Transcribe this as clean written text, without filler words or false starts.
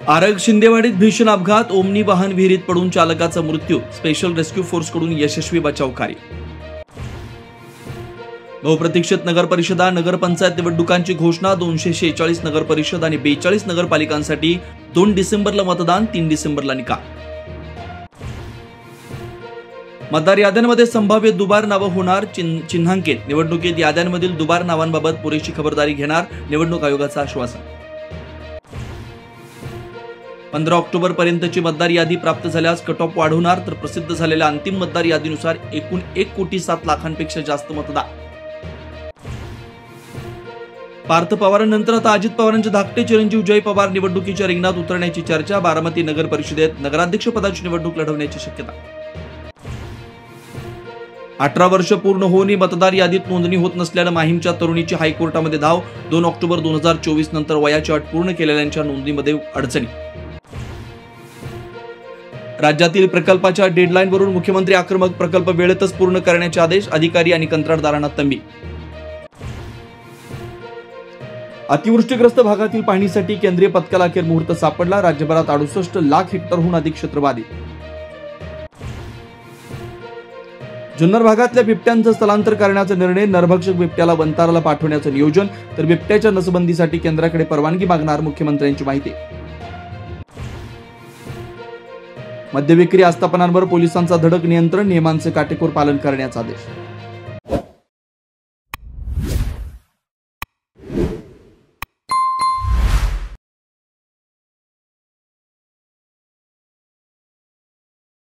आरग शिंदेवाडीत भीषण अपघात, ओमनी वाहन विहिरीत पडून चालकाचा मृत्यू, स्पेशल रेस्क्यू फोर्सकडून यशस्वी बचाव कार्य। बहुप्रतीक्षित नगर परिषदा नगरपंचायत निवडणुकांची घोषणा, 246 नगर परिषद आणि 42 नगरपालिकांसाठी 2 डिसेंबरला मतदान, 3 डिसेंबरला निकाल। मतदार याद्यांमध्ये संभाव्य दुबार नावं होणार चिन्हांकित, निवडणुकीत याद्यांमधील दुबार नावांबाबत पुरेशी खबरदारी घेणार निवडणूक आयोगाचं आश्वासन। 15 ऑक्टोबर पर्यंतची मतदार यादी प्राप्त झाल्यास कट ऑफ वाढवणार, तर प्रसिद्ध झालेल्या अंतिम मतदार यादीनुसार एकूण 1,07,00,000पेक्षा जास्त मतदार। पार्थ पवारांनंतर आता अजित पवारांचे धाकटे चिरंजीव जय पवार निवडणुकीच्या रिंगणात उतरण्याची चर्चा, बारामती नगर परिषदेत नगराध्यक्ष पदाची निवडणूक लढवण्याची शक्यता। 18 वर्ष पूर्ण होऊनही मतदार यादीत नोंदणी होत नसल्यानं माहीमच्या तरुणीची हायकोर्टामध्ये धाव, 2 ऑक्टोबर 2024 नंतर वयाची अट पूर्ण केलेल्यांच्या नोंदणीमध्ये अडचणी। राज्यातील प्रकल्पाच्या डेडलाईनवरून मुख्यमंत्री आक्रमक, प्रकल्प वेळेतच पूर्ण करण्याचे आदेश, अधिकारी आणि कंत्राटदारांना तंबी। अतिवृष्टीग्रस्त भागातील पाहणीसाठी केंद्रीय पथकाला अखेर मुहूर्त सापडला, राज्यभरात 68 लाख हेक्टरहून अधिक क्षेत्र बाधित। जुन्नर भागातल्या बिबट्यांचं स्थलांतर करण्याचा निर्णय, नरभक्षक बिबट्याला वंताराला पाठवण्याचं नियोजन, तर बिबट्याच्या नसबंदीसाठी केंद्राकडे परवानगी मागणार मुख्यमंत्र्यांची माहिती। मद्यविक्री आस्थापनांवर पोलिसांचा धडक नियंत्रण, नियमांचे काटेकोर पालन करण्याचा आदेश।